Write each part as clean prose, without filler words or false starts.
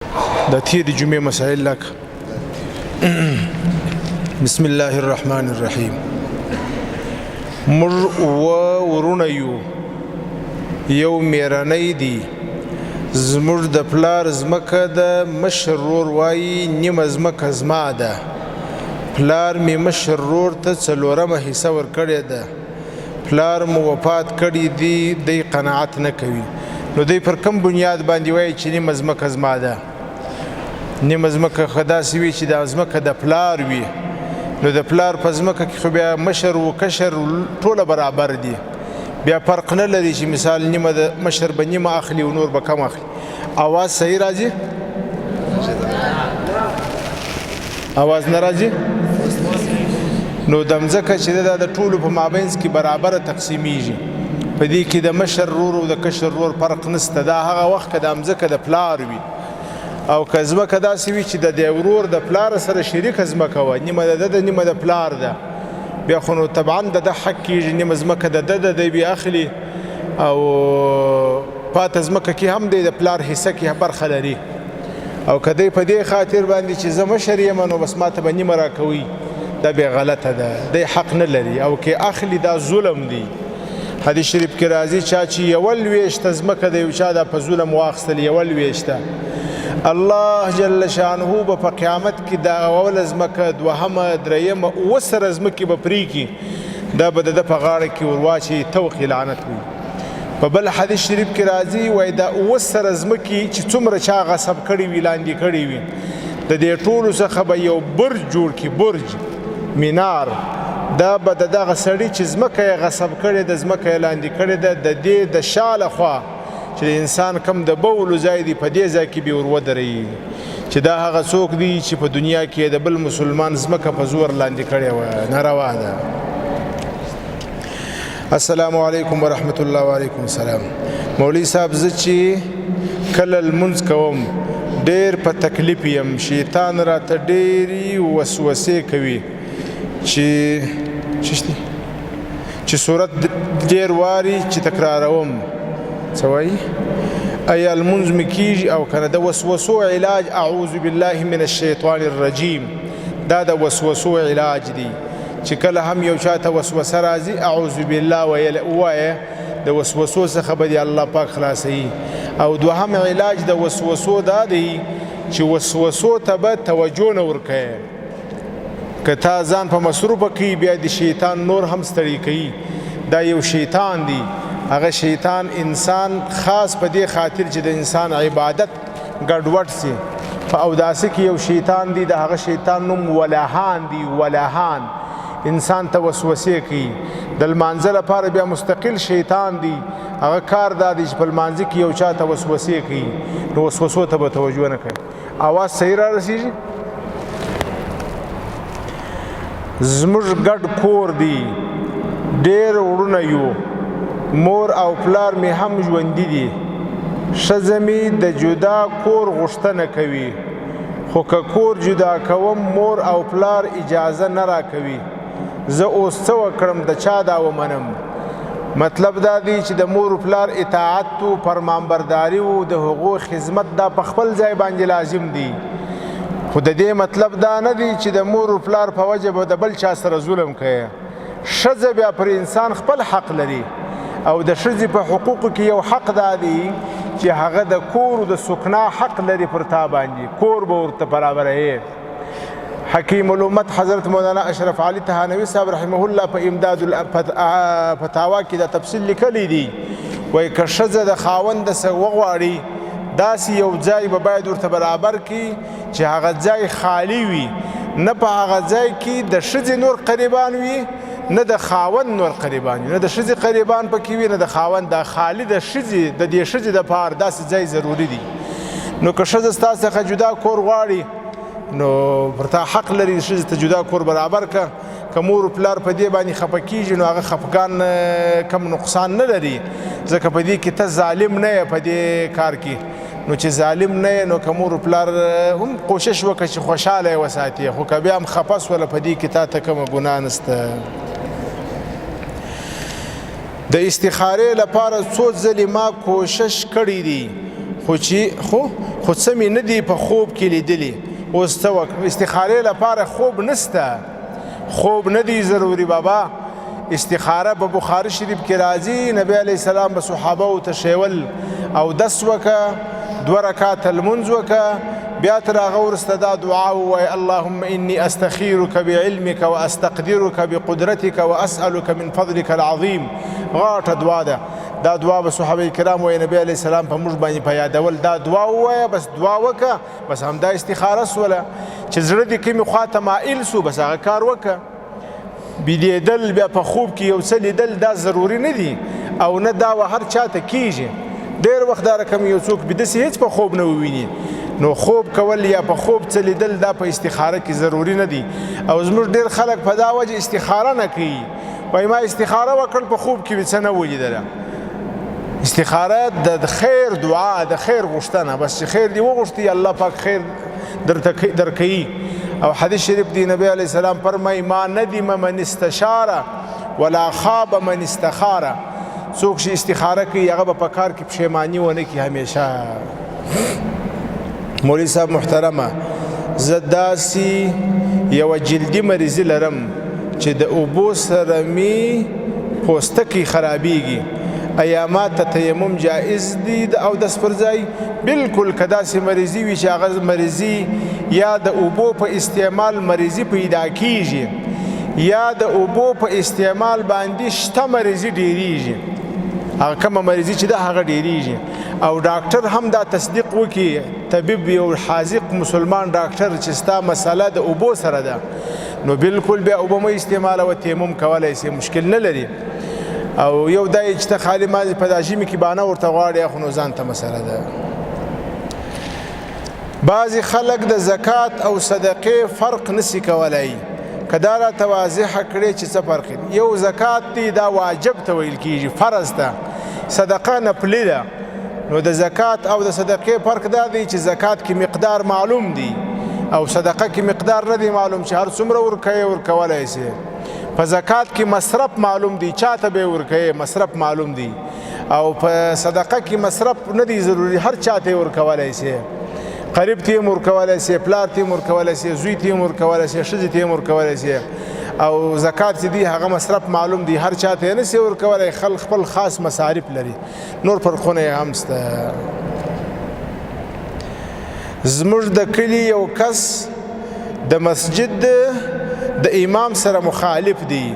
د تیرې جمعې مسائل لکه بسم الله الرحمن الرحیم. موږ ورونه یو میرنۍ دي، زموږ د پلار ځمکه د مشر ورور وایي نیمه ځمکه زما ده. پلار مې مشر ورور ته څلورمه حصه ورکړې ده. پلار مو وفات کړی دی، دی قناعت نه کوي. نو دی پر کوم بنیاد باندې وایي چې نیمه ځمکه زما ده؟ نیمه ځمکه خو داسې وي چې دا ځمکه د پلار وي. نو د پلار په ځمکه کې خو بیا مشر و کشر ټوله برابر دي، بیا فرق نه لري چې مثال نیمه د مشر به نیمه اخلي او نور به کم اخلي. اواز صحیح راځي؟ اواز نه راځي؟ نو د مځکه چې دا د ټولو په مابینځ کې برابره تقسیمیږي. په دې کې د مشر ورور او د کشر ورور فرق نشته. دا هغه وخت که د مځکه د پلار وي، او که ځمکه داسې وي چې د دې ورور د پلار سره شریکه ځمکه وه، نیمه د ده نیمه د پلار ده، بیا خو نو طبعا د ده حق کېږي، نیمه ځمکه د ده ده، دی بیا اخلي، او پاته ځمکه کې هم دی د پلار حصه کې برخه لري. او که دی په دې خاطر باندې چې زه مشر یم نو بس ماته به نیمه راکوي، دا بیا غلطه ده، دی حق نه لري. او که اخلي دا ظلم دی. حدیث شریف کې راځي چا چې یو لویشته ځمکه د یو چا دا په ظلم واخیستل، یو لویشته، الله جل شانه به په قیامت کې دا اوله ځمکه، دوهمه، درېیمه، اووه سره ځمکې به پرېږدي، دا به د ده په غاړه کې ور واچوي، توقي لعنت وي. په بل حدیث شریف کې راځي وایي دا اووه سره ځمکې چې څومره چا غصب کړي وي، لاندې کړي وي، د دې ټولو څخه به یو برج جوړ کړي، برج مینار. دا به د دغه سړي چې ځمکه یې غصب کړې ده، ځمکه یې لاندې کړې ده، د دې د شا لخوا چې د انسان کم د بولو ځای دی، په دې ځای کې به ور ودرېږي چې دا هغه څوک دی چې په دنیا کې د بل مسلمان ځمکه په زور لاندې کړې وه. ناروا ده. السلام علیکم ورحمت الله. وعلیکم السلام. مولوي صاحب، زه چې کله لمونځ کوم ډېر په تکلیف یم، شیطان راته ډېرې وسوسې کوي چې صورت ډېر واري چې تکراروم. څه وایي؟ ایا لمونځ مې کېږي او که نه؟ د وسوسو علاج اعوذ بالله من الشیطان الرجیم. دا د وسوسو علاج دی چې کله هم یو چاته وسوسه راځي اعوذ بالله ووایه، د وسوسو څخه به دې الله پاک خلاصوي. او دوهم علاج د وسوسو دا دی چې وسوسو ته به توجه نه ورکوې. که تا ځان په مصروفه کوي، بیا د شیطان نور هم ستړي کوي. دا یو شیطان دی. هغه شیطان انسان خاص په دې خاطر چې د انسان عبادت ګډوډ سي. په اوداسه کې یو شیطان دی، د هغه شیطان نوم ولاهان دی. ولاهان انسان ته وسوسې کوي. د لمانځه لپاره بیا مستقل شیطان دی، هغه کار دا دی چې په لمانځه کې یو چا ته وسوسې کوي، نو وسوسو ته به توجه نه کوي. اواز صحیح را رسېږي؟ زموږ ګډ کور دی، ډېر وروڼه یو، مور او پلار مې هم ژوندي دي. ښځه مې د جدا کور غوښتنه کوي، خو که کور جدا کوم مور او پلار اجازه نه راکوي. زه اوس څه وکړم؟ د چا دا ومنم؟ مطلب دا دی چې د مور و پلار اطاعت و فرمانبرداري و د هغو خدمت دا په خپل ځای باندې لازم دی. خو د دې مطلب دا نه دی چې د مور و پلار په وجه به د بل چا سره ظلم کوي. ښځه بیا پر انسان خپل حق لري، او د ښځې په حقوقو کې یو حق دا دی چې هغه د کور او د سکنا حق لري پر تا باندې، کور به ورته برابروي. حکیم الامت حضرت مولانا اشرف علي تهانوي صاحب رحمه الله په امداد الفتاوا کې دا تفصیل لیکلی دی. وایي که ښځه د خاوند څه وغواړي، داسې یو ځای به باید ورته برابر کړي چې هغه ځای خالی وي، نه په هغه ځای کې د ښځې نور قریبان وي، نه د خاوند نور قریبان وي، نه د ښځې قریبان پکې وي، نه د خاوند. دا خالی د ښځې د دې ښځې دپاره داسې ځای ضروري دی. نو که ښځه ستا څخه جدا کور غواړي، نو پر تا حق لري ښځې ته جدا کور برابر که. که مور و پلار په دې باندې خفه کېږي، نو هغه خفګان کم نقصان نه لري، ځکه په دې کې ته ظالم نه یې په دې کار کې. نو چې ظالم نه یې، نو که مور و پلار هم کوشش وکړه چې خوشحاله یې وساتي، خو که بیا هم خفه سوله، په دې کې تا ته کومه ګناه نشته. د استخارې لپاره څو ځلې ما کوشش کړی دی، خو څه مې نه دي په خوب کې لیدلي. اوس څه وکړم؟ استخارې لپاره خوب نشته، خوب نه دی ضروري بابا. استخاره په بخاري شریف کې راځي، نبی علیه السلام به صحابه ته ښیول او دس وکړه، 2 رکعات لمونځ وکړه، بیا تر هغه وروسته دا دعا ووایه: اللهم انی استخیرک بعلمک واستقدرک بقدرتک واسألک من فضلک العظیم. غاټه دعا ده. دا دعا به صحابه کرام وایي، نبی علیه السلام په موږ باندې په یادول دا دعا ووایه، بس دعا وکړه، بس همدا استخاره سوله. چې زړه دې کومې خوا ته مایل سو، بس هغه کار وکړه. بیدېدل بیا په خوب کې یو څه لیدل دا ضروري نه دي، او نه دا هر چاته کیږي. ډېر وخت دا رقم یو څوک بیده سي هېڅ په خوب نه وویني، نو خوب کول یا په خوب څه لیدل دا په استخاره کې ضروري نه دي. او زموږ ډېر خلک په دا وجه استخاره نه کوي، وایي ما استخاره وکړل په خوب کې مې څه نه ولیدله. استخاره د خیر دعا، د خیر غوښتنه، بس چې خیر دې وغوښتي الله پاک خیر درکوي. او حدیث شریف دی نبی علیہ السلام فرمای: ما ندم من استشاره ولا خاب من استخاره. څوک چې استخاره کوي هغه په کار کې پښیمانی ونه کوي همیشه. مولوی صاحب محترمه، زه داسې یوه جلدي مریضي لرم چې د اوبو سره مې پوستکی خرابیږي. ایا ما ته تیمم جائز دی د اودس پر ځای؟ بالکل. که داسې مریضي وي چې هغه مریضي یا د اوبو په استعمال مریضي پیدا کیږي یا د اوبو په استعمال باندې شته مریضي ډیریږي، هغه کومه مریضي چې ده هغه ډیریږي، او ډاکټر هم دا تصدیق وکړي، طبیب یو حاذق مسلمان ډاکټر چې ستا مسله د اوبو سره ده، نو بالکل بیا اوبه مه استعمالوه، تیمم کولی سي، مشکل نه لري. او یو دا چې ته خالي مازې په دا ژمي کې بانه ورته غواړې، خو نو ځان ته مسله ده. بعضې خلک د زکات او صدقې فرق نسی کولی. که دا راته واضحه کړې چې څه فرق دی. یو زکات دی دا واجب ته ویل کېږي، فرض ده، صدقه نفلي ده. نو د زکات او د صدقې فرق دا دی چې زکات کې مقدار معلوم دی او صدقه کې مقدار نه دی معلوم چې هر څومره ورکوې ورکولی سي. په زکات کې مصرف معلوم دی، چاته به ورکوې مصرف معلوم دی، او په صدقه کې مصرف نه دی ضروري، هر چاته ورکولی سي. قریب ته یې ورکولی سي، پلار ته یې ورکولی سي، زوی ته یې ورکولی سي، ښځې ته یې ورکولی سي. او زکات چې دی هغه مصرف معلوم دی، هر چاته یې نه سي ورکولی، خلک خپل خاص مصارف لري، نور فرقونه یې هم شته. زموږ د کلي یو کس د مسجد د امام سره مخالف دی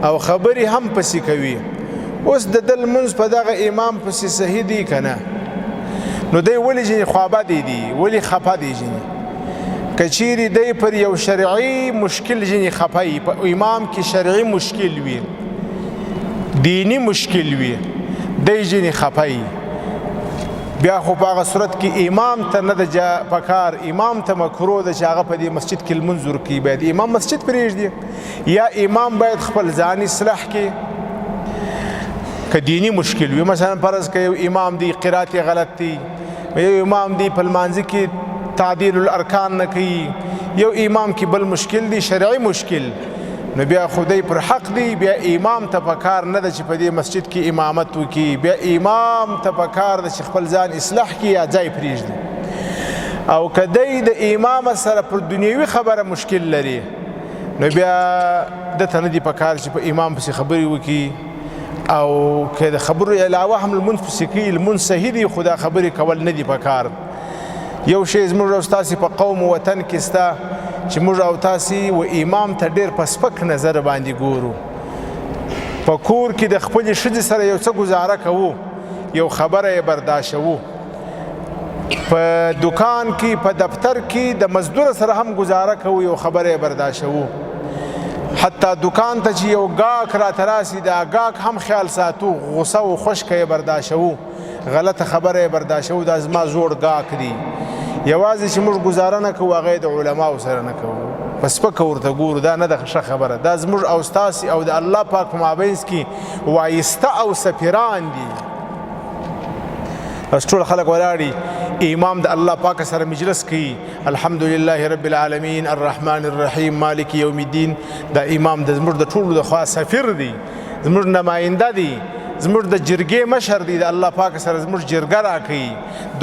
او خبرې هم پسې کوي. اوس د ده لمونځ په دغه امام پسې صحیح دی که نه؟ نو دی ولې ځینې خوابدی دی، ولې خفه دی ځینې؟ که چیرې دی پر یو شرعي مشکل ځینې خفه وي، په امام کې شرعي مشکل وي، دینی مشکل وي، دی ځینې خفه وي، بیا خو په هغه صورت کې امام ته نه ده پکار، امام ته مکروه ده چې هغه په دې مسجد کې لمونځ وکړي، باید امام مسجد پرېږدي، یا امام باید خپل ځان اصلاح کړي. که دینی مشکل وي، مثلا فرض که یو امام دی قرات یې غلط دی، یو امام دی په لمانځه کې تعدیل الارکان نه کوي، یو امام کې بل مشکل دی شرعي مشکل، نو بیا خدای پر حق دی، بیا امام ته پکار نه ده چې په دې مسجد کې امامت وکړي، بیا امام ته پکار ده چې خپل ځان اصلاح کړي یا ځای پرېږدي. او که دی د امام سره پر دنیوي خبره مشکل لري، نو بیا ده ته نه دي پکار چې په امام پسې خبرې وکړي، او که د خبرو علاوه هم لمونځ پسې کوي، لمونځ صحیح دی، خو دا خبرې کول نه دي پکار. یو شی زموږ او ستاسې په قوم و وطن کې سته چې موږ او تاسې و امام ته ډېر په سپک نظر باندې ګورو. په کور کې د خپلې ښځې سره یو څه ګزاره کوو، یو خبره یې برداشوو، په دکان کې په دفتر کې د مزدور سره هم گزاره کوو، یو خبره یې برداشوو، حتی دکان ته چې یو گاک راته راسي دا گاک هم خیال ساتو، غصه و خشکه یې برداشوو، غلطه خبره یې برداشوو، دا زما زوړ گاک دی. یوازې چې موږ گزاره نه کوو هغه د علماو سره نه کوو، په سپکه ورته ګورو، دا نه ده ښه خبره، دا زموږ او ستاسې او د الله پاک په مابینځ کې وایسته او سفیران دي. بس ټول خلک ولاړي، امام د الله پاک سره مجلس کوي، الحمدلله رب العالمین الرحمن الرحیم مالک یوم الدین. دا امام د زموږ د ټولو د خوا سفیر دی، زموږ نماینده دی، زموږ د جرګې مشر دی د الله پاک سره زموږ جرګه راکوي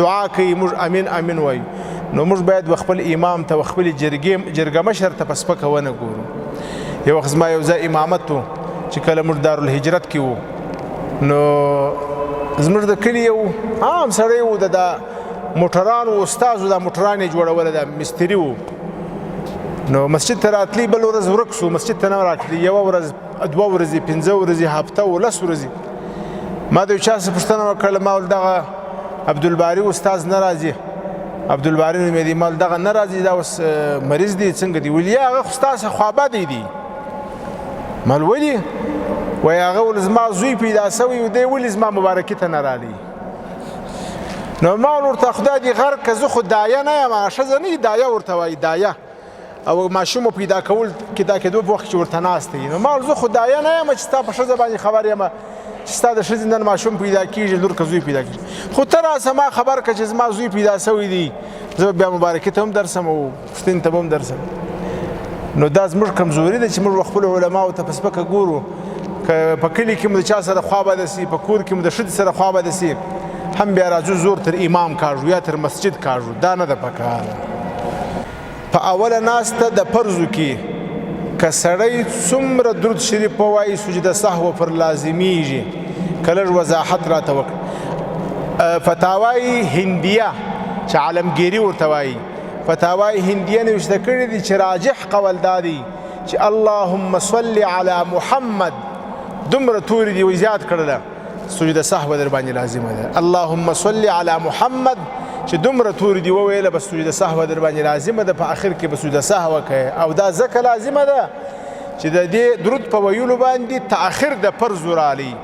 دعا کوي موږ امین امین وایو نو موږ باید خپل امام ته خپل جرګه مشر ته په سپکه ونه ګورو. یو وخت زما یو ځای امامت و چې کله موږ دارالهجرت کې وو نو زموږ د کلي یو عام سړی و د موټرانو استازو دا موټران یې جوړوله دا مستري و نو مسجد ته راتلی بل ورځ ورک شو مسجد ته نه راتلی یوه ورځ 2 ورځې 5 ورځې هفته و 10 ورځې ما د یو چا څه پوښتنه وکړله ما ویل دغه عبدالباري استاز نه راځي عبدالباري نومې دی ما ویل دغه نه راځي دا اوس مریض دی څنګه دی ویل یا هغه خو ستا څخه خوابدی دی ما ویل ولې وایي هغه ول زما زوی پیدا سوی و دی ولې زما مبارکي ته نه رالی نو ما ول ورته خدای دې غر که زه خو دایه نه یم هغه ښځه نه دایه ورته وایي دایه او ماشوم پیدا کول پیدا کېدو په وخت کې ورته ناست دی نو ما ول زه خو دایه نه یم چې ستا په ښځه باندې خبر یم چې ستا د ښځې نن ماشوم پیدا کېږي لور که زوی پیدا کېږي خو ته راسه ما خبر که چې زما زوی پیدا سوی دی زه بیا مبارکي ته هم درسم او پوښتنې ته به هم درسم نو دا زموږ کمزوري ده چې موږ خپلو علماو ته په سپکه ګورو که په کلي کې مو د چا سره خوا بده سي په کور کې مو د ښځې سره خوا بده سي هم بیا راځو زور تر امام کاږو یا تر مسجد کاږو دا نه ده پکار. په اوله ناسته د فرضو کې که سړی څومره درود شریف ووایي سجده سهو پر لازمیږي که لږ وضاحت راته وکړه. فتاوای هندیه چې عالمګیري ورته وایي فتاوای هندیه نوشته کړي دي چې راجح قول دا دی چې اللهم صل علی محمد دومره تورې دي زیات کړله سجده سهو در باندې لازمه ده اللهم صل علی محمد چې دومره تورې دي وویله بس سجده سهو در باندې لازمه ده په آخر کې به سجده سهو کوي او دا ځکه لازمه ده چې د دې درود په ویلو باندې تأخر د فرضو رالی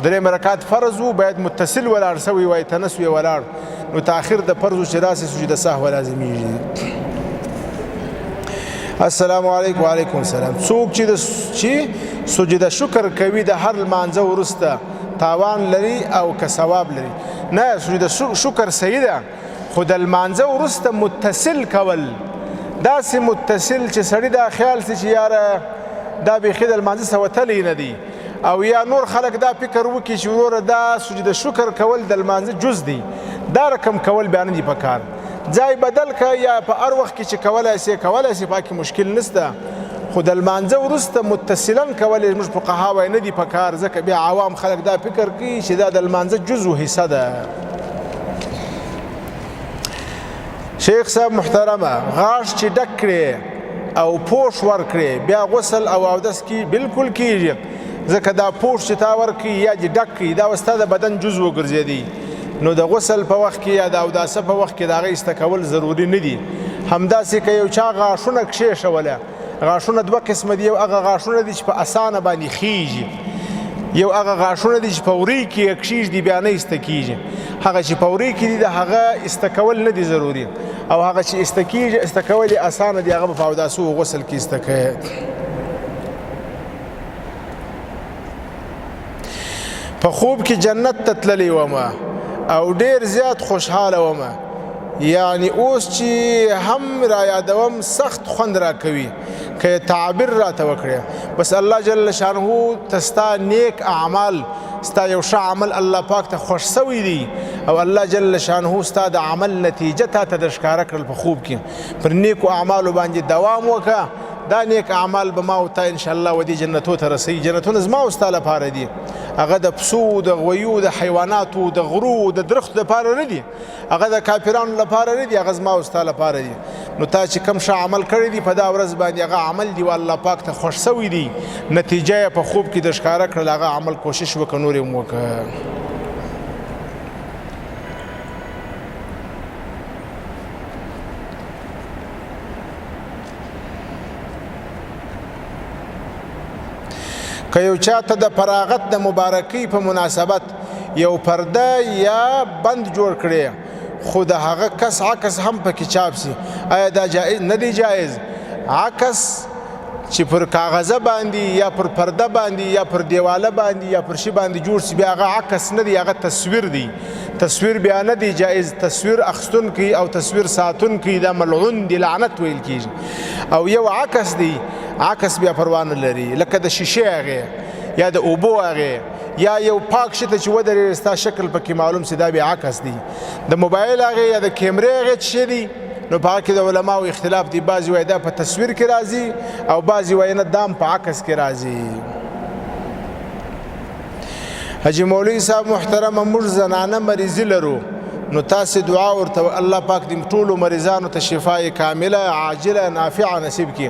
3 رکعات فرض و باید متصل ولاړ سوی وای تنس وی ولاړ نو تأخر د فرضو چې راسي سجده سهو لازمیږي. السلام علیکم وعلیکم السلام. څوک چې سجده شکر کوي د هر لمانځه وروسته تاوان لري او که ثواب لري؟ نه سجده شکر صحیح ده خو د لمانځه وروسته متصل کول داسې متصل چې سړی دا خیال سي چې یاره دا بیخي د لمانځه څخه وتلی نه دی او یا نور خلک دا فکر وکړي چې وروره دا سجده شکر کول د لمانځه جز دی دا رقم کول بیا نه دي پکار ځای بدل که یا په هر وخت کې چې کولی سي پاکې مشکل نشته خو د لمانځه وروسته متصلا کول موږ فقها وایي نه دي پکار ځکه بیا عوام خلک دا فکر کوي چې دا د لمانځه جز و حصه ده. شیخ صاحب محترمه غاښ چې ډک کړې او پوښ ورکړې بیا غسل او اودس کې بالکل کېږي ځکه دا پوښ چې تا ورکړي یا دې ډک کړي دا ستا د بدن جز وګرځېدي نو د غسل په وخت کې یا د اوداسه په وخت کې د هغې ایسته کول ضروري نه دي. همداسې که یو چا غاښونه کښېښوله غاښونه 2 قسمه دي یو هغه غاښونه دي چې په اسانه باندې خیږي یو هغه غاښونه دي چې په وری کې کښېږدي بیا نه ایسته کېږي هغه چې په وری کې دي د هغه ایسته کول نه دي ضروري او هغه چې ایسته کېږي ایسته کول یې اسانه دي هغه به په اوداسه او غسل کې ایسته کوي. په خوب کې جنت ته تللی ومه او ډیر زیات خوشحاله ومه یعنی اوس چې هم را یادوم سخت خوند را کوي که تعبیر را ته وکړې بس الله جل شانه ته ستا نیک اعمال ستا یو ښه عمل الله پاک ته خوښ سوی دی او الله جل شانه ستا د عمل نتیجه تا ته در ښکاره کړل په خوب کې پر نیکو اعمالو باندې دوام وکړه دا نیک اعمال به ما او ته انشاءالله ودې جنتو ته رسوي جنتونه زما او ستا لپاره دي هغه د پسو د غویو د حیواناتو د غرو د درختو لپاره نه دي هغه د کافرانو لپاره نه دي هغه زما او ستا لپاره دي نو تا چې کوم ښه عمل کړی دی په دا ورځ باندې هغه عمل دی والله پاک ته خوښ سوی دی نتیجه یې په خوب کې در ښکاره کړل هغه عمل کوشش وکړه نور یې هم وکړه. که یو چاته د فراغت د مبارکۍ په مناسبت یو پرده یا بند جوړ کړي خو د هغه کس عکس هم پکې چاپ سي آیا دا جایز نه دی؟ جایز عکس چې پر کاغذه باندې یا پر پرده باندې یا پر دیواله باندې یا پر شي باندې جوړ سي بیا هغه عکس نه دی هغه تصویر دی تصویر بیا نه دی جایز تصویر اخستونکی او تصویر ساتونکی دا ملعون دی لعنت ویل کیږي او یو عکس دی عکس بیا پروانه لري لکه د شیشه هغه یا د اوبو هغې یا یو پاک شي ته چې ودرېږي ستا شکل پکې معلوم سي دا بیا عکس دی د موبایل هغې یا د کیمرې هغې څه شی دی نو په هغه کې د علماو اختلاف دی بعضې وایي دا په تصویر کې راځي او بعضې وایي نه دا هم په عکس کې راځي حاجي مولوي صاحب محترمه موږ زنانه مریضي لرو نو تاسې دعا ورته الله پاک دې ټولو مریضانو ته شفای کامله عاجله نافعه نصیب کړي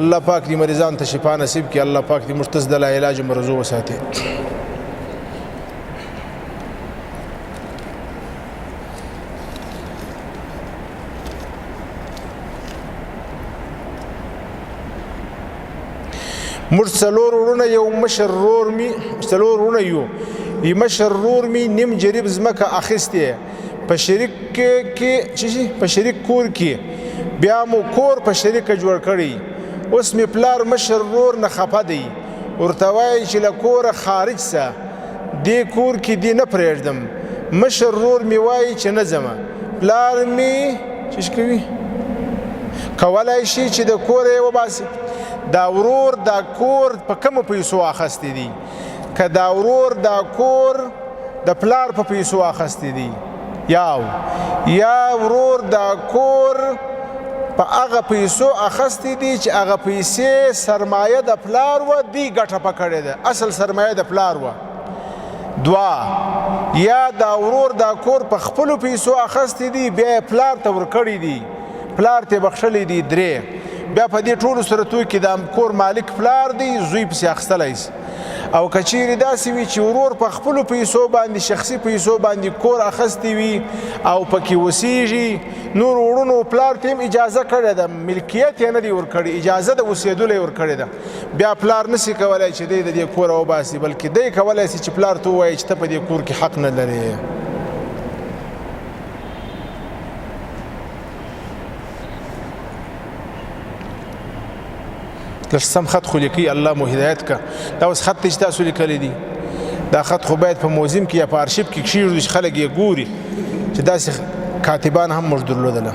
الله پاک دې مریضانو ته شفا نصیب کړي الله پاک دې موږ ته د لاعلاج مرضو وساتي موږ څلور وروڼه یو مشر ورور مې څلور وروڼه یو مشر ورور مې نیم جریب ځمکه اخیستې په شریک کې په شریک کور کې بیا مو کور په شریکه جوړ کړی اوس مې پلار مشر ورور نه خفه دی ورته وایي چې له کوره خارج سه دې کور کې دې نه پرېږدم مشر ورور مې وایي چې نه ځمه پلار مې څه کوي کولی شي چې د کوره یې وباسي دا ورور دا کور په کومو پیسو اخیستی دی که دا ورور دا کور د پلار په پیسو اخیستی دی یا ورور دا کور په هغه پیسو اخیستی دی چې هغه پیسې سرمایه د پلار وه دی ګټه پکړې ده اصل سرمایه د پلار وه دوه یا دا ورور دا کور په خپلو پیسو اخیستی دی بیا یې پلار ته ورکړی دی پلار ته یې بخښلی دی درې بیا په دې ټولو صورتو کې د کور مالک پلار دی زوی پسې اخیستلی سي او که چیرې داسې وي چې ورور په خپلو پیسو باندې شخصي پیسو باندې کور اخیستی وي او پکې اوسیږي نور وروڼو پلار ته هم اجازه کړې ده ملکیت یې نه دی ورکړی اجازه د اوسېدلو یې ورکړې ده بیا پلار نسي کولی چې دی د دې کوره وباسي بلکې دی کولی سي چې پلار ته ووایي چې ته په دې کور کې حق نه لرې لږ سم خط خو لیکي الله مو هدایت که دا اوس خط چې تاسو لیکلی دي دا خط خو باید په موزیم کې یا په ارشیف کې کښېږدو چې خلک یې ګوري چې داسې کاتبان هم موږ درلودله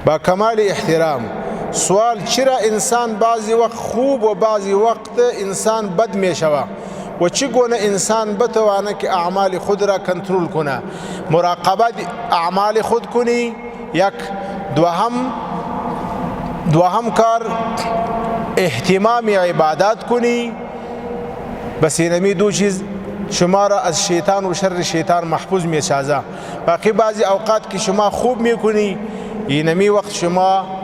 با کمال احترام سوال چرا انسان بعضی وقت خوب و بعضی وقت انسان بد می شود و چگونه انسان بتوانه که اعمال خود را کنترل کنه مراقبه اعمال خود کنی یک دوهم کار اهتمام عبادات کنی بس اینمی دو چیز شما را از شیطان و شر شیطان محفوظ می سازه باقی بعضی اوقات که شما خوب می کنی اینمی وقت شما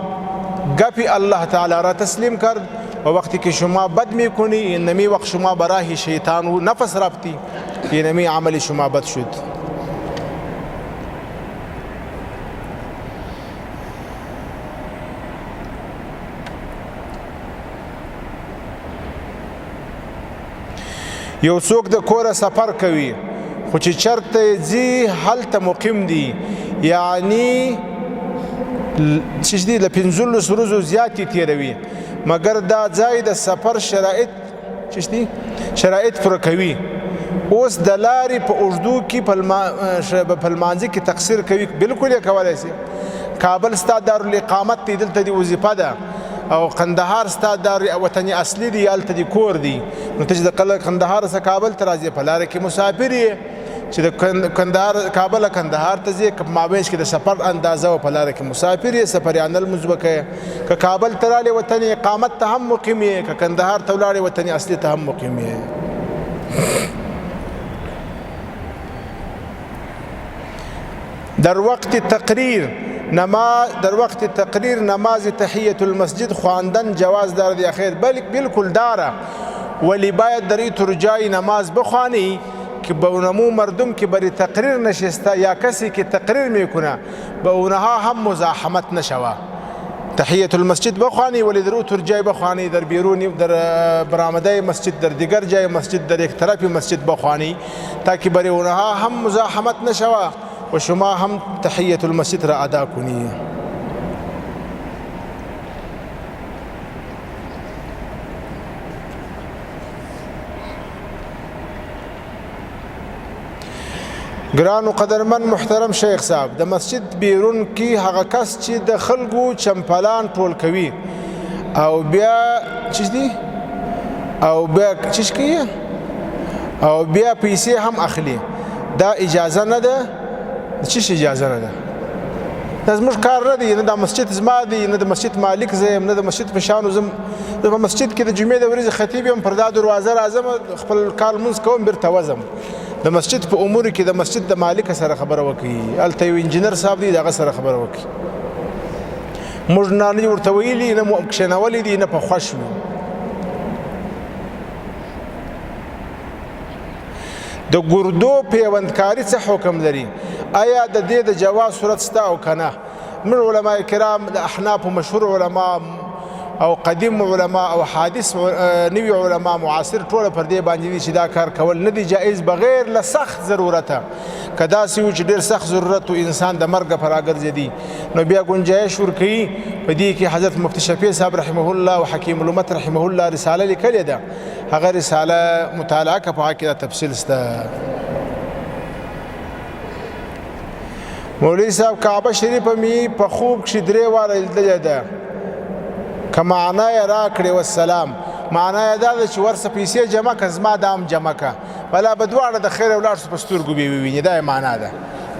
گپی الله تعالی را تسلیم کرد و وقتی که شما بد میکنی اینمی وقت شما برای شیطان و نفس رفتی اینمی عمل شما بد شد یو څوک د کوره سفر کوي خو چې چرته ځي هلته مقیم دی یعنی چې دې له 15 ورځو زیاتې تیروي مګر دا ځای د سفر شرایط پوره کوي اوس د لارې په اوږدو کې په لمانځه کې تقصیر کوي بالکل یې کولی شي کابل ستا دارالاقامت دی دلته د وظیفه ده او قندهار ستا وطن اصلي دی هلته د کور دی نو ته چې د قندهار څخه کابل ته راځې په لاره کې مسافر یې چې د کابل کندهار ته ځې که په مابینځ کې د سفر اندازه و په لاره کې مسافر یې سفریانه لمونځ به کوې که کابل ته راغلې وطن اقامت ته هم مقیم یې که کندهار ته ولاړې وطن اصلي ته هم مقیم یې در وقت تقریر نماز تحیت المسجد خواندن جواز دارد یا خیر بالکل داره ولی باید در این ترجای نماز بخوانی که به اونمو مردم که برای تقریر نشسته یا کسی که تقریر میکنه به اونها هم مزاحمت نشوه تحیت المسجد بخوانی ولی در اوتر جای بخوانی در بیرونی در برآمده مسجد در دیگر جای مسجد در یک طرف مسجد بخوانی تاکه برای اونها هم مزاحمت نشوه و شما هم تحیت المسجد را ادا کنی ګرانو قدرمن محترم شیخ صاحب د مسجد بیرون کې هغه کس چې د خلکو چمپلان ټول کوي او بیا پیسې هم اخلي دا اجازه نه ده اجازه نه ده دا زموږ کار نه دی نه دا مسجد زما دی نه د مسجد مالک زه یم نه د مسجد په شانو زم په مسجد کې د جمعې د ورځې خطیب یم پر دا دروازه راځم خپل کار لمونځ کوم بیرته وځم د مسجد په امور کې د مسجد د مالک سره خبره وکړي هلته یو انجینر صاحب دی دغه سره خبره وکړي موږ نه ورته ویلي نه مو کښېنولي دي نه په خوښ وي د ګردو پیوندکاري څه حکم لري آیا د دې د جواز صورت شته او که نه موږ علما کرام د احنافو مشهور علما او قدیم علما او حادث نوي علما معاصر ټوله پر دې باندې دي چې دا کار کول نه دی جایز بغیر له سخت ضرورته که داسې و چې ډېر سخت ضرورت و انسان د مرګه په راګرځېدي نو بیا ګنجایش ورکوي په دې کې حضرت مفتي شفیع صاحب رحمه الله او حکیم الامت رحمه الله رساله لیکلې ده هغه رساله مطالعه که په هغه کې دا تفصیل شته مولوي صاحب کعبه شریفه مې په خوب کښې 3 واره لیدلې ده که معنا یې راکړې والسلام معنا یې دا ده چې ورسه پیسې جمع که زما دام جمع که بلا به دواړه د خیر ولاړ شو په سترګو به یې وویني دا یې معنا ده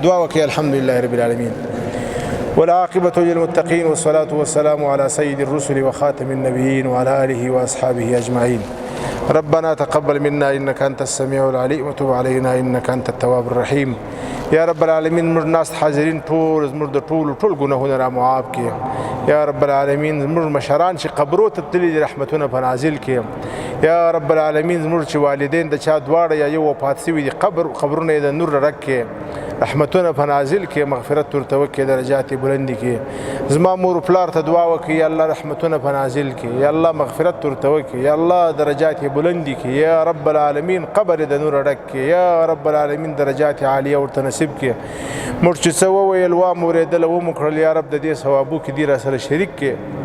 دعا وکړئ الحمدلله رب العالمین والعاقبة للمتقين والصلاة والسلام على سيد الرسل وخاتم النبيين وعلى آله وأصحابه أجمعين ربنا تقبل منا إنك أنت السميع العليم وتب علينا إنك أنت التواب الرحيم یا رب العالمین موږ ناست حاضرین ټول زموږ د ټول ګناهونه را معاف کړي یا رب العالمین زموږ مشران چې قبرو ته تللي دي رحمتونه په نازل کړي یا رب العالمین زموږ چې والدین د چا دواړه یا یو وفات شوي دي قبرونه یې د نور ډک کړي رحمتونه په نازل کړي مغفرت ورته وکړي درجات یې بلند کړي زما مور پلار ته دعا وکړي یا الله رحمتونه په نازل کړي یا الله مغفرت ورته وکړي یا الله درجات یې بلند کړي یا رب العالمین قبر یې د نور ډک کړي یا رب العالمین درجات عالیه ورته نصیب کړي موږ چې څه وویل وام اورېدله ومو کړل یا رب د دې ثوابو کې دې را سره شریک کړي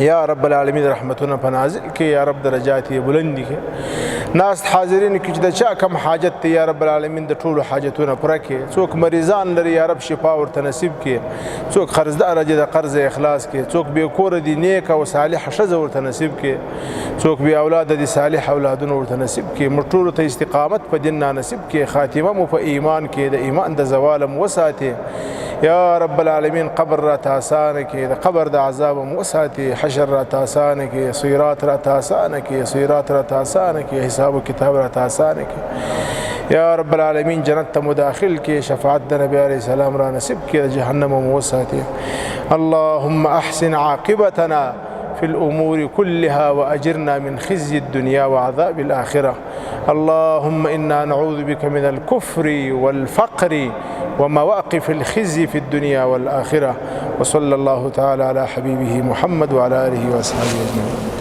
یا رب العالمین رحمتونه په نازل کړي یا رب درجات یې بلند کړي ناست حاضرین کې چې د چا کم حاجت دی یا رب العالمین د ټولو حاجتونه پوره کړي څوک مریضان لري یا رب شفا ورته نصیب کړي څوک قرضداره دي د قرض اخلاص کړي څوک بې کوره دي نیک او صالحه ښځه ورته نصیب کړي څوک بې اولاده دي صالح اولادونه ورته نصیب کړي موږ ټولو ته استقامت په دین نصیب کړي خاتمه مو په ایمان کې د ایمان د زوال مو وساتي یا رب العالمین قبر را آسانه کړي د قبر د عذاب مو وساتي حشر را آسانه کړي صراط را آسانه کړي صراط را آسانه کړي حساب و کتاب را آسانه کړي یا رب العالمین جنت ته مداخل کړي شفاعت د نبی علیه السلام را نصیب کړي د جهنم مو وساتي اللهم احسن عاقبتنا في الأمور كلها وأجرنا من خزي الدنيا وعذاب الآخرة اللهم إنا نعوذ بك من الكفر والفقر ومواقف الخزي في الدنيا والآخرة وصلى الله تعالى على حبيبه محمد وعلى آله وأصحابه أجمعين